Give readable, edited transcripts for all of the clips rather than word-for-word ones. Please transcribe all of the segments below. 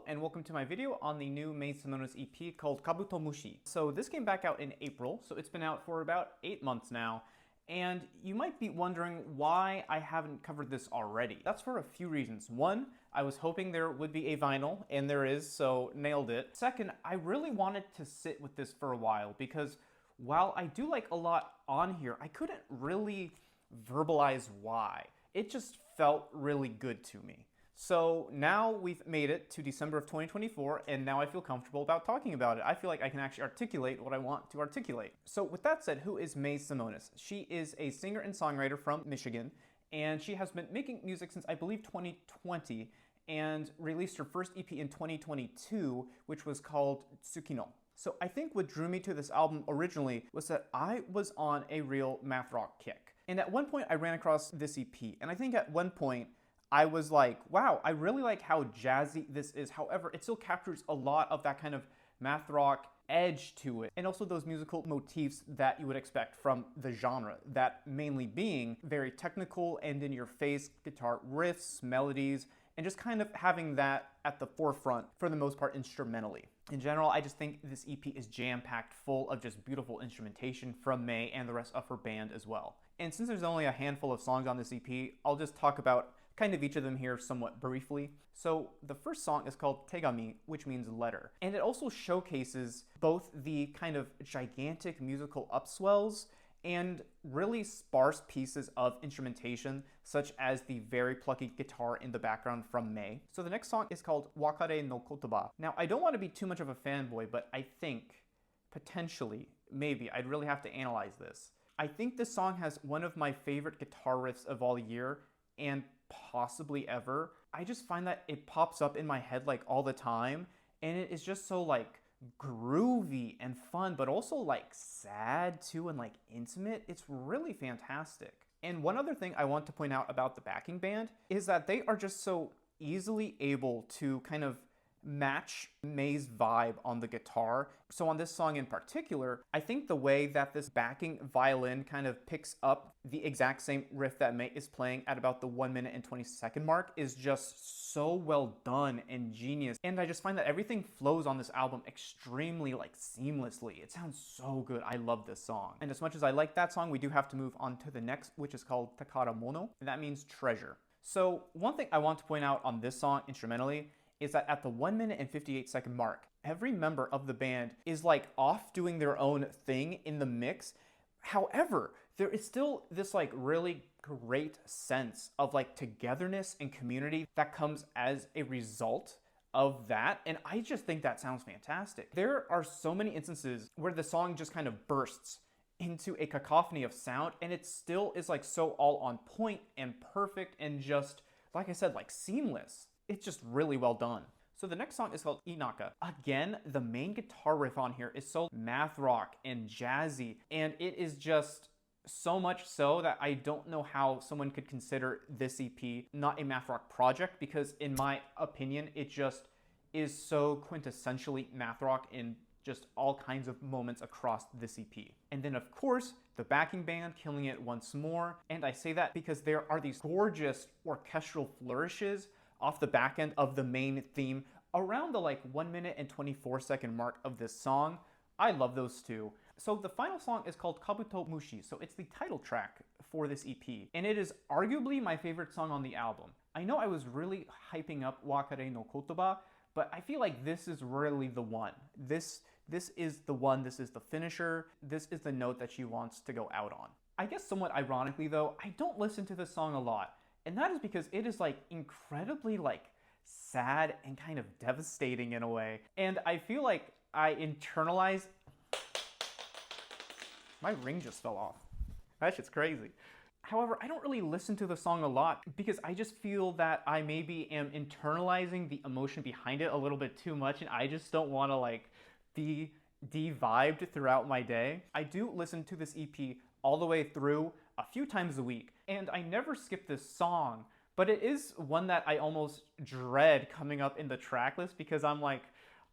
and welcome to my video on the new Mei Semones EP called Kabutomushi. So this came back out in April, so it's been out for about 8 months now, and you might be wondering why I haven't covered this already. That's for a few reasons. One, I was hoping there would be a vinyl, and there is, so nailed it. Second, I really wanted to sit with this for a while because while I do like a lot on here, I couldn't really verbalize why. It just felt really good to me. So now we've made it to December of 2024, and now I feel comfortable about talking about it. I feel like I can actually articulate what I want to articulate. So with that said, who is Mei Semones? She is a singer and songwriter from Michigan, and she has been making music since I believe 2020, and released her first EP in 2022, which was called Tsukino. So I think what drew me to this album originally was that I was on a real math rock kick. And at one point I ran across this EP, and I think at one point I was like, wow, I really like how jazzy this is. However, it still captures a lot of that kind of math rock edge to it, and also those musical motifs that you would expect from the genre, that mainly being very technical and in-your-face guitar riffs, melodies, and just kind of having that at the forefront for the most part instrumentally. In general, I just think this EP is jam-packed full of just beautiful instrumentation from Mei and the rest of her band as well. And since there's only a handful of songs on this EP, I'll just talk about kind of each of them here somewhat briefly. So the first song is called Tegami, which means letter. And it also showcases both the kind of gigantic musical upswells and really sparse pieces of instrumentation, such as the very plucky guitar in the background from Mei. So the next song is called Wakare no Kotoba. Now, I don't want to be too much of a fanboy, but I think, potentially, maybe, I'd really have to analyze this. I think this song has one of my favorite guitar riffs of all year, and possibly ever. I just find that it pops up in my head like all the time, and it is just so like groovy and fun, but also like sad too and like intimate. It's really fantastic. And one other thing I want to point out about the backing band is that they are just so easily able to kind of match Mei's vibe on the guitar. So on this song in particular, I think the way that this backing violin kind of picks up the exact same riff that Mei is playing at about the 1 minute and 20-second mark is just so well done and genius. And I just find that everything flows on this album extremely like seamlessly. It sounds so good. I love this song. And as much as I like that song, we do have to move on to the next, which is called Takara Mono, and that means treasure. So one thing I want to point out on this song instrumentally is that at the 1 minute and 58-second mark, every member of the band is like off doing their own thing in the mix. However, there is still this like really great sense of like togetherness and community that comes as a result of that, and I just think that sounds fantastic. There are so many instances where the song just kind of bursts into a cacophony of sound, and it still is like so all on point and perfect and just, like I said, like seamless. It's just really well done. So the next song is called Inaka. Again, the main guitar riff on here is so math rock and jazzy, and it is just so much so that I don't know how someone could consider this EP not a math rock project, because in my opinion, it just is so quintessentially math rock in just all kinds of moments across this EP. And then of course, the backing band killing it once more. And I say that because there are these gorgeous orchestral flourishes off the back end of the main theme around the like 1 minute and 24-second mark of this song. I love those too. So the final song is called Kabutomushi, so it's the title track for this EP, and it is arguably my favorite song on the album. I know I was really hyping up Wakare no Kotoba, but I feel like this is really the one. This is the one, this is the finisher, this is the note that she wants to go out on. I guess somewhat ironically though, I don't listen to this song a lot. And that is because it is like incredibly like sad and kind of devastating in a way. And I feel like I internalize... My ring just fell off. That shit's crazy. However, I don't really listen to the song a lot because I just feel that I maybe am internalizing the emotion behind it a little bit too much, and I just don't want to like be de-vibed throughout my day. I do listen to this EP all the way through a few times a week, and I never skip this song, but it is one that I almost dread coming up in the track list because I'm like,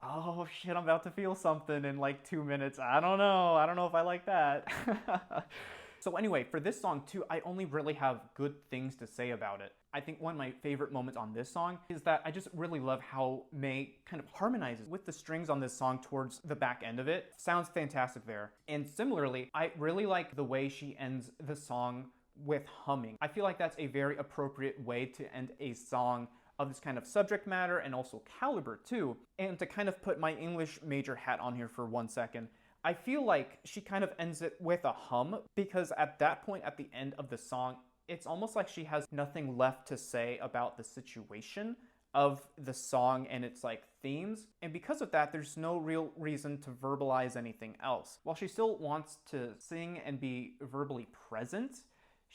oh shit, I'm about to feel something in like 2 minutes. I don't know if I like that. So anyway, for this song too, I only really have good things to say about it. I think one of my favorite moments on this song is that I just really love how Mei kind of harmonizes with the strings on this song towards the back end of it. Sounds fantastic there. And similarly, I really like the way she ends the song with humming. I feel like that's a very appropriate way to end a song of this kind of subject matter and also caliber too. And to kind of put my English major hat on here for 1 second, I feel like she kind of ends it with a hum, because at that point at the end of the song, it's almost like she has nothing left to say about the situation of the song and its like themes. And because of that, there's no real reason to verbalize anything else. While she still wants to sing and be verbally present,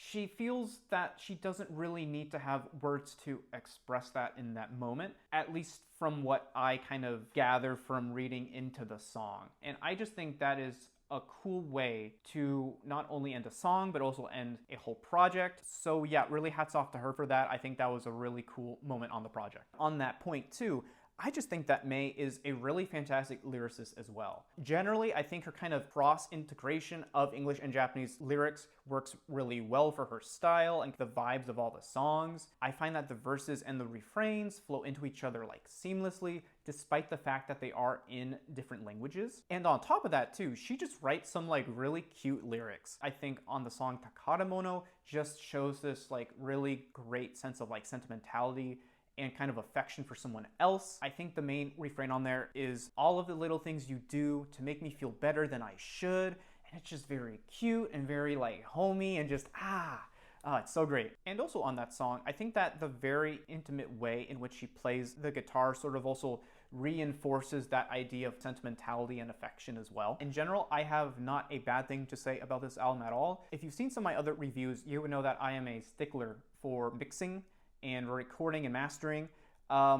she feels that she doesn't really need to have words to express that in that moment, at least from what I kind of gather from reading into the song. And I just think that is a cool way to not only end a song, but also end a whole project. So yeah, really hats off to her for that. I think that was a really cool moment on the project. On that point too, I just think that Mei is a really fantastic lyricist as well. Generally, I think her kind of cross-integration of English and Japanese lyrics works really well for her style and the vibes of all the songs. I find that the verses and the refrains flow into each other like seamlessly, despite the fact that they are in different languages. And on top of that too, she just writes some like really cute lyrics. I think on the song Takaramono just shows this like really great sense of like sentimentality and kind of affection for someone else. I think the main refrain on there is all of the little things you do to make me feel better than I should. And it's just very cute and very like homey and just it's so great. And also on that song, I think that the very intimate way in which she plays the guitar sort of also reinforces that idea of sentimentality and affection as well. In general, I have not a bad thing to say about this album at all. If you've seen some of my other reviews, you would know that I am a stickler for mixing and recording and mastering.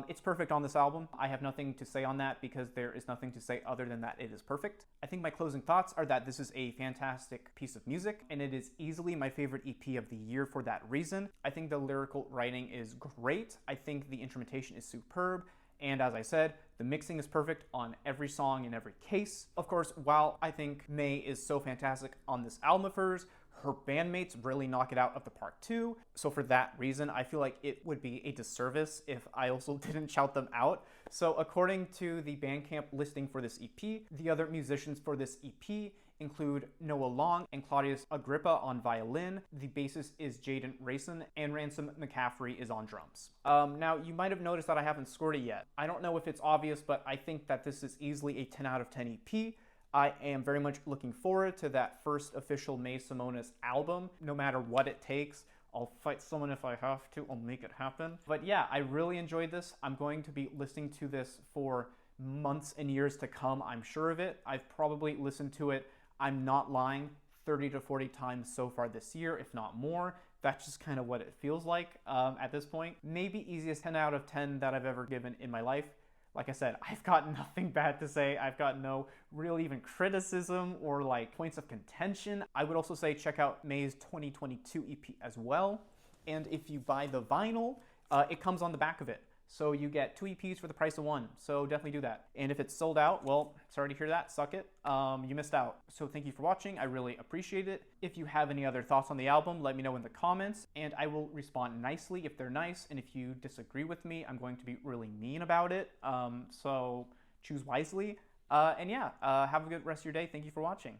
It's perfect on this album. I have nothing to say on that because there is nothing to say other than that it is perfect. I think my closing thoughts are that this is a fantastic piece of music and it is easily my favorite EP of the year for that reason. I think the lyrical writing is great. I think the instrumentation is superb. And as I said, the mixing is perfect on every song in every case. Of course, while I think Mei is so fantastic on this album of hers, her bandmates really knock it out of the park too. So for that reason, I feel like it would be a disservice if I also didn't shout them out. So according to the Bandcamp listing for this EP, the other musicians for this EP include Noah Long and Claudius Agrippa on violin, the bassist is Jaden Rayson, and Ransom McCaffrey is on drums. Now, you might have noticed that I haven't scored it yet. I don't know if it's obvious, but I think that this is easily a 10 out of 10 EP. I am very much looking forward to that first official Mei Semones album. No matter what it takes, I'll fight someone if I have to, I'll make it happen. But yeah, I really enjoyed this. I'm going to be listening to this for months and years to come, I'm sure of it. I've probably listened to it, I'm not lying, 30 to 40 times so far this year, if not more. That's just kind of what it feels like at this point. Maybe easiest 10 out of 10 that I've ever given in my life. Like I said, I've got nothing bad to say. I've got no real even criticism or like points of contention. I would also say check out Mei's 2022 EP as well. And if you buy the vinyl, it comes on the back of it. So you get 2 EPs for the price of 1. So definitely do that. And if it's sold out, well, sorry to hear that. Suck it. You missed out. So thank you for watching. I really appreciate it. If you have any other thoughts on the album, let me know in the comments. And I will respond nicely if they're nice. And if you disagree with me, I'm going to be really mean about it. So choose wisely. And yeah, have a good rest of your day. Thank you for watching.